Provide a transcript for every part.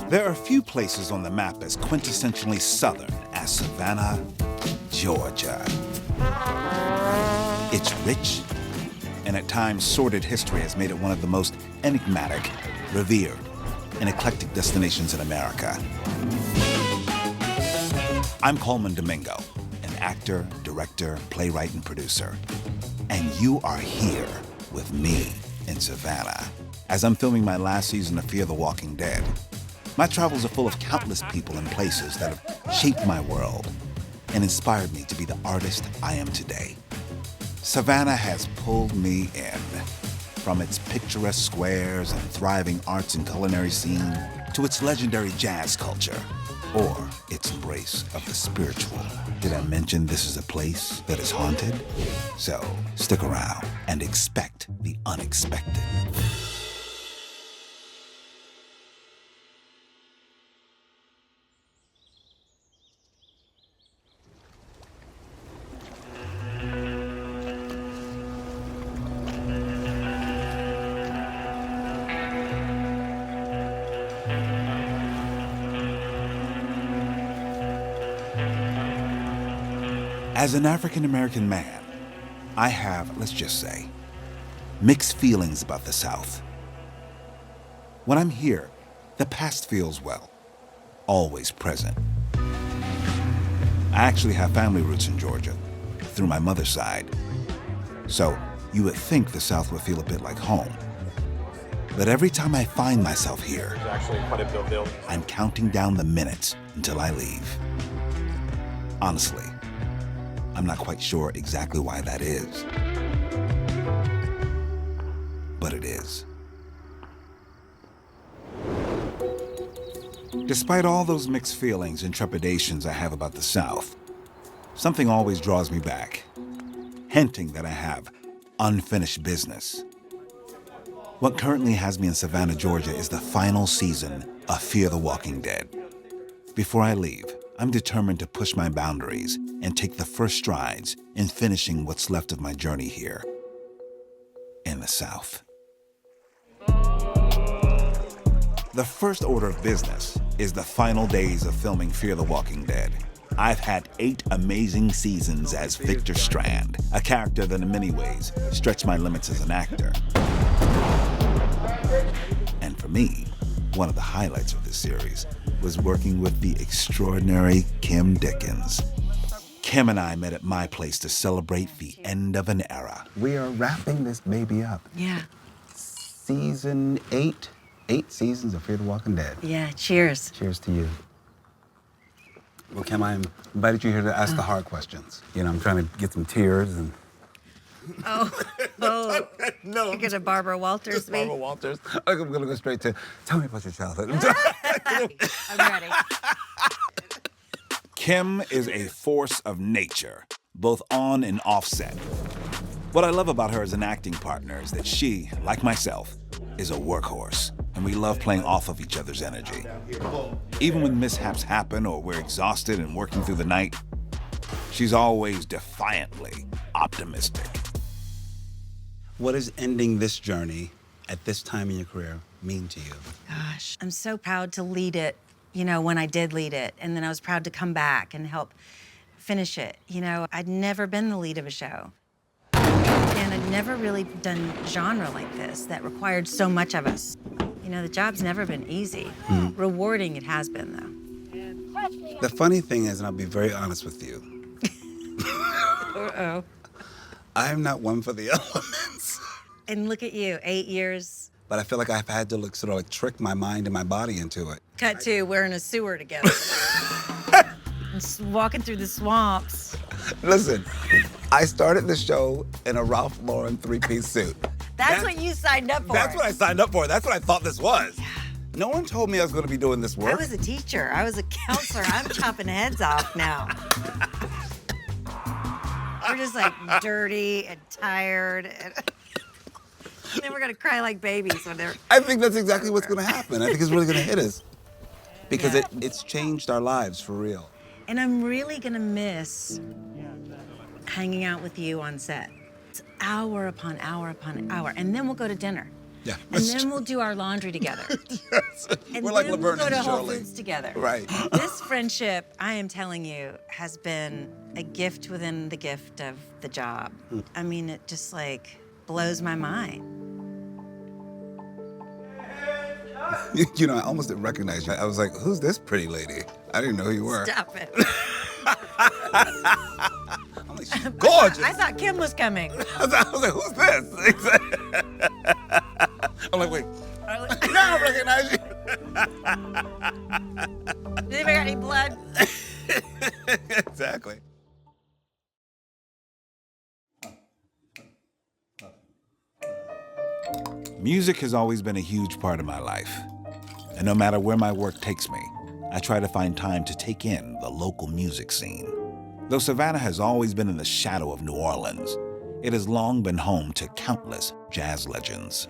There are few places on the map as quintessentially Southern as Savannah, Georgia. It's rich, and at times sordid history has made it one of the most enigmatic, revered, and eclectic destinations in America. I'm Colman Domingo, an actor, director, playwright, and producer. And you are here with me in Savannah as I'm filming my last season of Fear the Walking Dead. My travels are full of countless people and places that have shaped my world and inspired me to be the artist I am today. Savannah has pulled me in. From its picturesque squares and thriving arts and culinary scene to its legendary jazz culture or its embrace of the spiritual. Did I mention this is a place that is haunted? So stick around and expect the unexpected. As an African-American man, I have, let's just say, mixed feelings about the South. When I'm here, the past feels, well, always present. I actually have family roots in Georgia, through my mother's side. So you would think the South would feel a bit like home. But every time I find myself here, I'm counting down the minutes until I leave. Honestly, I'm not quite sure exactly why that is, but it is. Despite all those mixed feelings and trepidations I have about the South, something always draws me back, hinting that I have unfinished business. What currently has me in Savannah, Georgia is the final season of Fear the Walking Dead. Before I leave, I'm determined to push my boundaries and take the first strides in finishing what's left of my journey here in the South. The first order of business is the final days of filming Fear the Walking Dead. I've had 8 amazing seasons as Victor Strand, a character that in many ways stretched my limits as an actor. And for me, one of the highlights of this series was working with the extraordinary Kim Dickens. Kim and I met at my place to celebrate the end of an era. We are wrapping this baby up. Yeah. Season 8. 8 seasons of Fear the Walking Dead. Yeah, cheers. Cheers to you. Well, Kim, I invited you here to ask the hard questions. You know, I'm trying to get some tears and... Oh. No. You're gonna Barbara Walters me? Barbara Walters. I'm gonna go straight to, tell me about your childhood. I'm ready. Kim is a force of nature, both on and off set. What I love about her as an acting partner is that she, like myself, is a workhorse, and we love playing off of each other's energy. Even when mishaps happen or we're exhausted and working through the night, she's always defiantly optimistic. What does ending this journey at this time in your career mean to you? Gosh, I'm so proud to lead it, you know, when I did lead it. And then I was proud to come back and help finish it. You know, I'd never been the lead of a show. And I'd never really done genre like this that required so much of us. You know, the job's never been easy. Rewarding it has been, though. The funny thing is, and I'll be very honest with you, Uh-oh. I'm not one for the elements. And look at you, 8 years. But I feel like I've had to sort of like trick my mind and my body into it. Cut to, we're in a sewer together. Just walking through the swamps. Listen, I started the show in a Ralph Lauren 3-piece suit. That's what you signed up for. That's what I signed up for. That's what I thought this was. No one told me I was going to be doing this work. I was a teacher. I was a counselor. I'm chopping heads off now. We're just like dirty and tired. And then we're going to cry like babies when they're... I think that's exactly what's going to happen. I think it's really going to hit us. Because it's changed our lives for real. And I'm really going to miss hanging out with you on set. It's hour upon hour upon hour. And then we'll go to dinner. Yeah, And that's then true. we'll do our laundry together. Yes. And We're like then Laverne we'll go and to Whole Shirley. Foods together. Right. This friendship, I am telling you, has been a gift within the gift of the job. I mean, it just like blows my mind. You know, I almost didn't recognize you. I was like, who's this pretty lady? I didn't know who you were. Stop it. I'm like, she's gorgeous. I thought Kim was coming. I was like, who's this? I'm like, wait. Now I recognize you. Did anybody got any blood? Exactly. Music has always been a huge part of my life. And no matter where my work takes me, I try to find time to take in the local music scene. Though Savannah has always been in the shadow of New Orleans, it has long been home to countless jazz legends.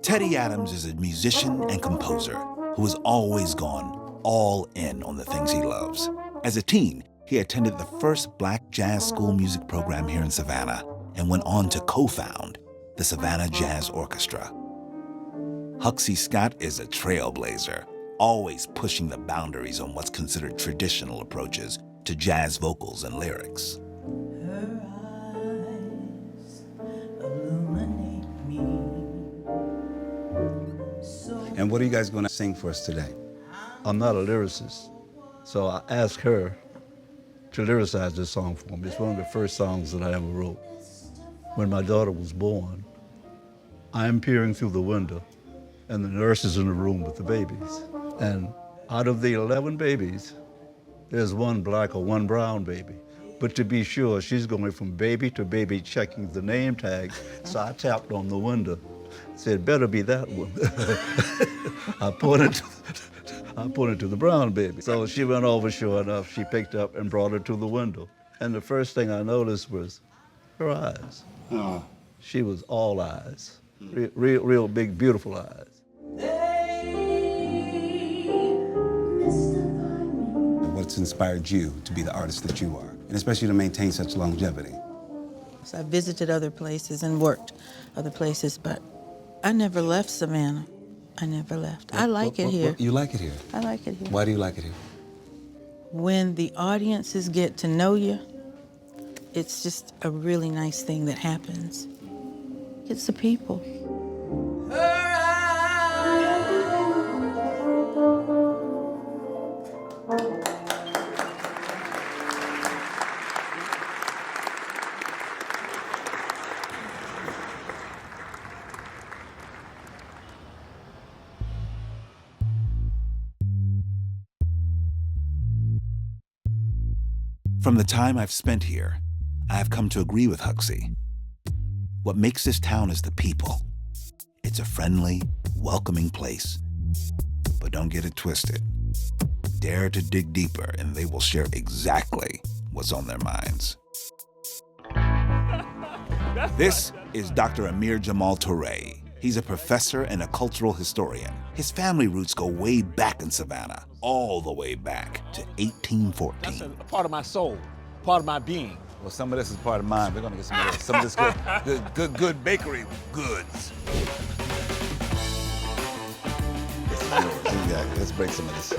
Teddy Adams is a musician and composer who has always gone all in on the things he loves. As a teen, he attended the first Black jazz school music program here in Savannah and went on to co-found the Savannah Jazz Orchestra. Huxley Scott is a trailblazer, always pushing the boundaries on what's considered traditional approaches to jazz vocals and lyrics. Her eyes illuminate me. And what are you guys going to sing for us today? I'm not a lyricist, so I asked her to lyricize this song for me. It's one of the first songs that I ever wrote. When my daughter was born, I'm peering through the window, and the nurse is in the room with the babies. And out of the 11 babies, there's one black or one brown baby. But to be sure, she's going from baby to baby checking the name tags. So I tapped on the window, said, better be that one. I pointed to the brown baby. So she went over, sure enough, she picked up and brought her to the window. And the first thing I noticed was her eyes. Oh. She was all eyes, real big, beautiful eyes. What's inspired you to be the artist that you are, and especially to maintain such longevity? So I visited other places and worked other places, but I never left Savannah. I never left. I like it here. You like it here? I like it here. Why do you like it here? When the audiences get to know you, it's just a really nice thing that happens. It's the people. From the time I've spent here, I have come to agree with Huxley. What makes this town is the people. It's a friendly, welcoming place. But don't get it twisted. Dare to dig deeper and they will share exactly what's on their minds. This is Dr. Amir Jamal Touré. He's a professor and a cultural historian. His family roots go way back in Savannah, all the way back to 1814. That's a part of my soul, part of my being. Well, some of this is part of mine. We're gonna get some of this good bakery goods. This is yours. Exactly. Let's break some of this.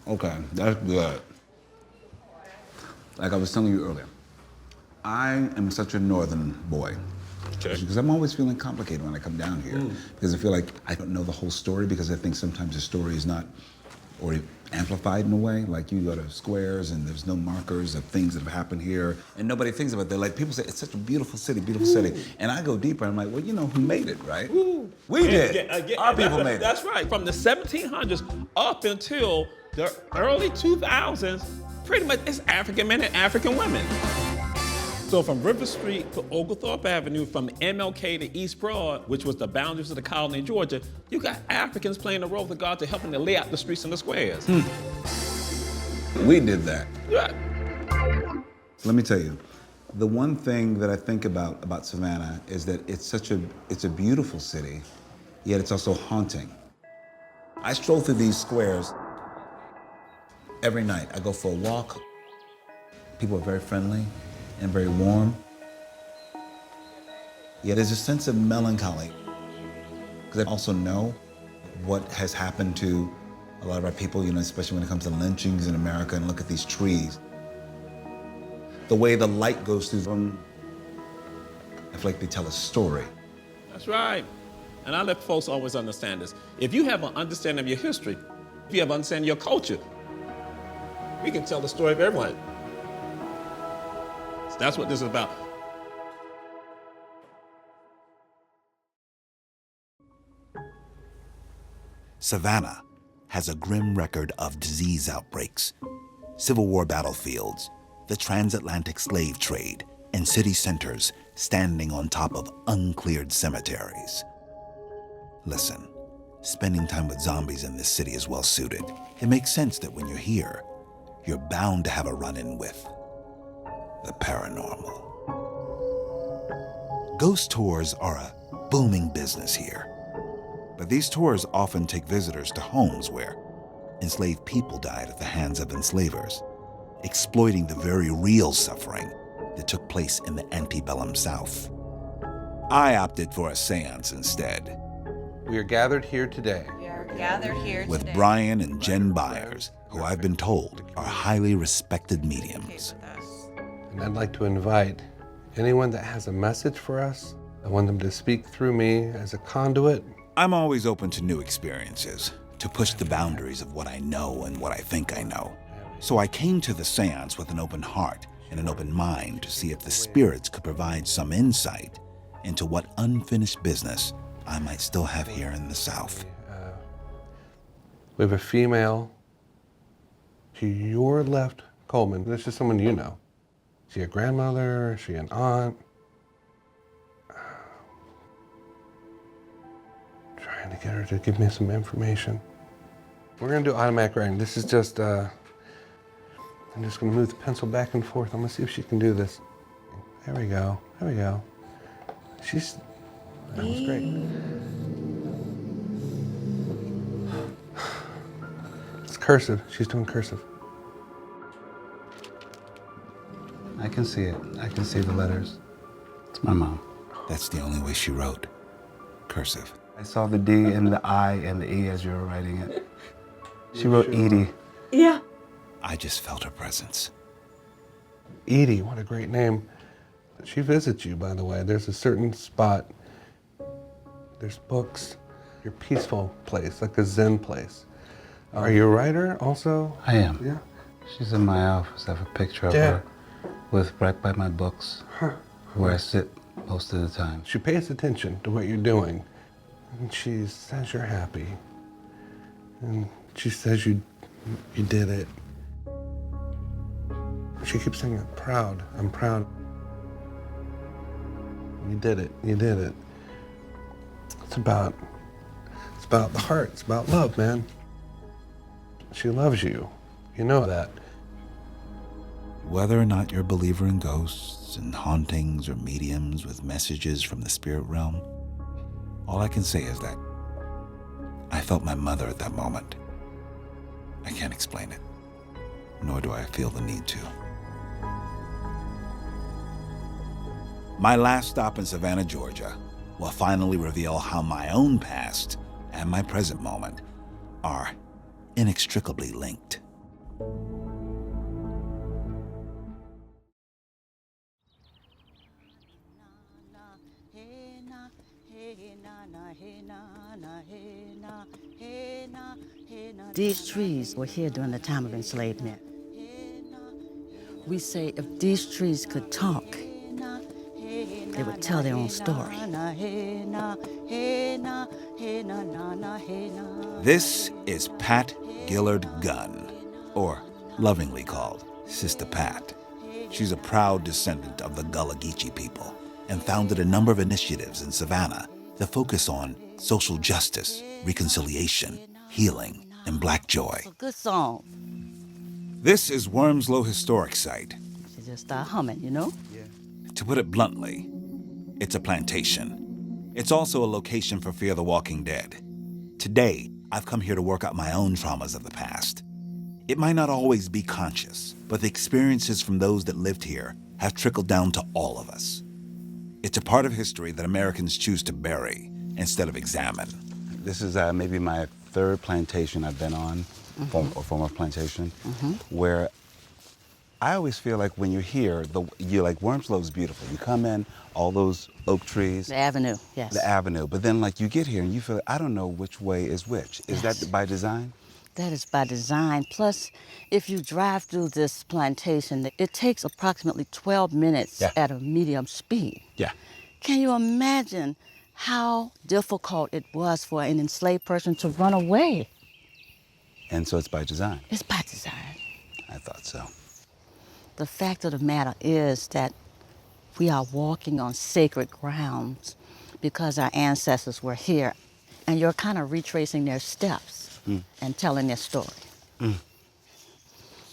Okay, that's good. Like I was telling you earlier, I am such a northern boy. Okay. Because I'm always feeling complicated when I come down here. Because I feel like I don't know the whole story, because I think sometimes the story is not or amplified in a way. Like you go to squares and there's no markers of things that have happened here. And nobody thinks about that. Like people say, it's such a beautiful city, beautiful city. And I go deeper, I'm like, well, you know who made it, right? We did. Our people made it. That's right. From the 1700s up until the early 2000s, pretty much it's African men and African women. So from River Street to Oglethorpe Avenue, from MLK to East Broad, which was the boundaries of the colony in Georgia, you got Africans playing the role of the God to helping to lay out the streets and the squares. We did that. Yeah. Let me tell you, the one thing that I think about Savannah is that it's a beautiful city, yet it's also haunting. I stroll through these squares every night. I go for a walk. People are very friendly. and very warm. Yeah, there's a sense of melancholy, because I also know what has happened to a lot of our people, especially when it comes to lynchings in America, and look at these trees. The way the light goes through them, I feel like they tell a story. That's right. And I let folks always understand this. If you have an understanding of your history, if you have an understanding of your culture, we can tell the story of everyone. So that's what this is about. Savannah has a grim record of disease outbreaks, Civil War battlefields, the transatlantic slave trade, and city centers standing on top of uncleared cemeteries. Listen, spending time with zombies in this city is well suited. It makes sense that when you're here, you're bound to have a run-in with the paranormal. Ghost tours are a booming business here. But these tours often take visitors to homes where enslaved people died at the hands of enslavers, exploiting the very real suffering that took place in the antebellum South. I opted for a seance instead. We are gathered here today With Brian and Jen Byers, who I've been told are highly respected mediums. and I'd like to invite anyone that has a message for us. I want them to speak through me as a conduit. I'm always open to new experiences, to push the boundaries of what I know and what I think I know. So I came to the seance with an open heart and an open mind to see if the spirits could provide some insight into what unfinished business I might still have here in the South. We have a female to your left, Colman. This is someone you know. Is she a grandmother? Is she an aunt? Trying to get her to give me some information. We're gonna do automatic writing. This is just, I'm just gonna move the pencil back and forth. I'm gonna see if she can do this. There we go, there we go. That was great. It's cursive, she's doing cursive. I can see it. I can see the letters. It's my mom. That's the only way she wrote. Cursive. I saw the D and the I and the E as you were writing it. She wrote Edie. Yeah. I just felt her presence. Edie, what a great name. She visits you, by the way. There's a certain spot. There's books. Your peaceful place, like a Zen place. Are you a writer also? I am. Yeah. She's in my office. I have a picture of Yeah. her with right by my books, where I sit most of the time. She pays attention to what you're doing. And she says you're happy. And she says you did it. She keeps saying, I'm proud, I'm proud. You did it, you did it. It's about the heart, it's about love, man. She loves you, you know that. Whether or not you're a believer in ghosts and hauntings or mediums with messages from the spirit realm, all I can say is that I felt my mother at that moment. I can't explain it, nor do I feel the need to. My last stop in Savannah, Georgia, will finally reveal how my own past and my present moment are inextricably linked. These trees were here during the time of enslavement. We say if these trees could talk, they would tell their own story. This is Pat Gillard Gunn, or lovingly called Sister Pat. She's a proud descendant of the Gullah Geechee people and founded a number of initiatives in Savannah that focus on social justice, reconciliation, healing, and Black joy. It's a good song. This is Wormslow Historic Site. She just started humming, you know? To put it bluntly, it's a plantation. It's also a location for Fear the Walking Dead. Today, I've come here to work out my own traumas of the past. It might not always be conscious, but the experiences from those that lived here have trickled down to all of us. It's a part of history that Americans choose to bury instead of examine. This is maybe my third plantation I've been on, former plantation, where I always feel like when you're here, you're like, Wormslow's beautiful. You come in, all those oak trees. The avenue, yes. The avenue. But then like you get here and you feel like, I don't know which way is which. Is that by design? That is by design. Plus, if you drive through this plantation, it takes approximately 12 minutes at a medium speed. Yeah. Can you imagine how difficult it was for an enslaved person to run away? And so it's by design? It's by design. I thought so. The fact of the matter is that we are walking on sacred grounds because our ancestors were here, and you're kind of retracing their steps and telling their story.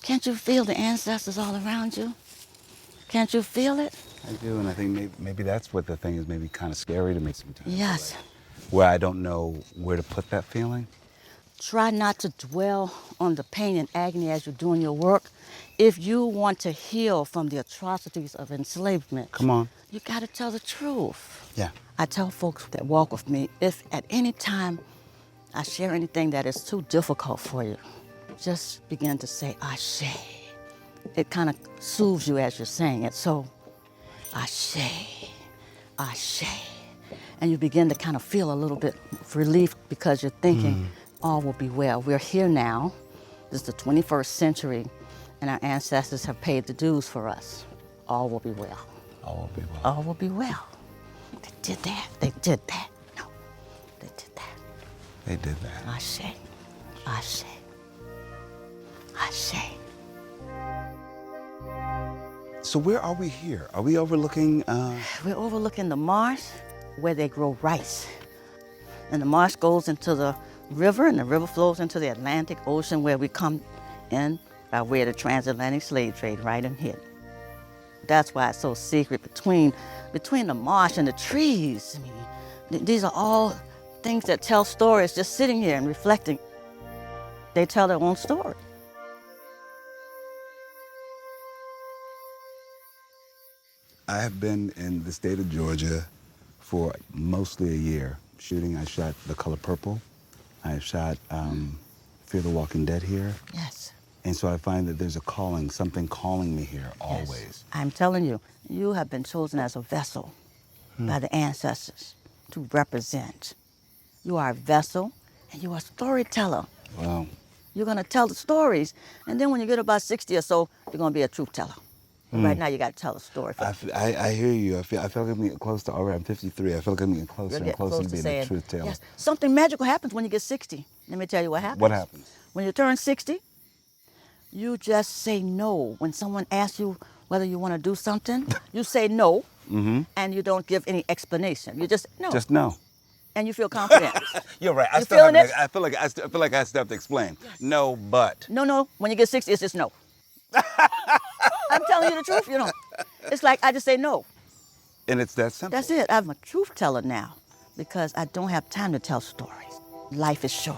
Can't you feel the ancestors all around you? Can't you feel it? I do, and I think maybe that's what the thing is, maybe kind of scary to me sometimes. Yes. Where I don't know where to put that feeling. Try not to dwell on the pain and agony as you're doing your work. If you want to heal from the atrocities of enslavement, Come on. you got to tell the truth. Yeah. I tell folks that walk with me, if at any time I share anything that is too difficult for you, just begin to say, Ashe. It kind of soothes you as you're saying it. So, Ashe, Ashe. And you begin to kind of feel a little bit of relief because you're thinking, all will be well. We're here now. This is the 21st century, and our ancestors have paid the dues for us. All will be well. All will be well. All will be well. They did that. They did that. No, they did that. They did that. Ashe, Ashe, Ashe. So where are we here? Are we overlooking? We're overlooking the marsh where they grow rice. And the marsh goes into the river, and the river flows into the Atlantic Ocean, where we come in by way of the transatlantic slave trade right in here. That's why it's so secret between the marsh and the trees. I mean, these are all things that tell stories, just sitting here and reflecting. They tell their own story. I have been in the state of Georgia for mostly a year shooting. I shot The Color Purple. I shot Fear the Walking Dead here. Yes. And so I find that there's a calling, something calling me here always. Yes. I'm telling you, you have been chosen as a vessel by the ancestors to represent. You are a vessel, and you are a storyteller. Wow. You're going to tell the stories, and then when you get about 60 or so, you're going to be a truth teller. But right now, you got to tell a story. I hear you. I feel like I'm getting close to, already I'm 53. I feel like I'm getting closer and closer to being a truth teller. Yes. Something magical happens when you get 60. Let me tell you what happens. What happens? When you turn 60, you just say no. When someone asks you whether you want to do something, you say no, and you don't give any explanation. You just no. Just no. And you feel confident. You're right. You feeling it? I feel like I still have to explain. Yes. No, but. No. When you get 60, it's just no. I'm telling you the truth, you know. It's like I just say no. And it's that simple. That's it. I'm a truth teller now because I don't have time to tell stories. Life is short.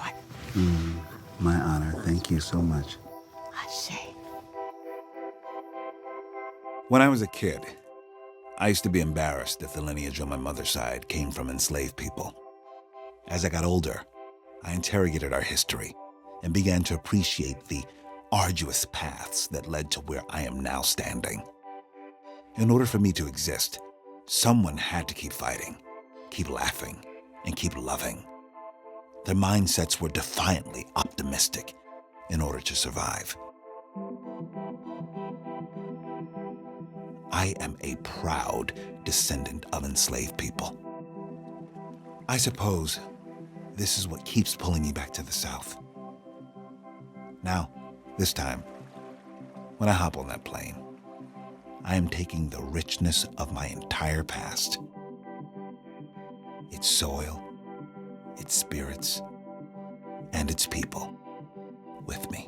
My honor. Thank you so much. Ashe. When I was a kid, I used to be embarrassed that the lineage on my mother's side came from enslaved people. As I got older, I interrogated our history and began to appreciate the arduous paths that led to where I am now standing. In order for me to exist, someone had to keep fighting, keep laughing, and keep loving. Their mindsets were defiantly optimistic in order to survive. I am a proud descendant of enslaved people. I suppose this is what keeps pulling me back to the South. Now, this time, when I hop on that plane, I am taking the richness of my entire past, its soil, its spirits, and its people with me.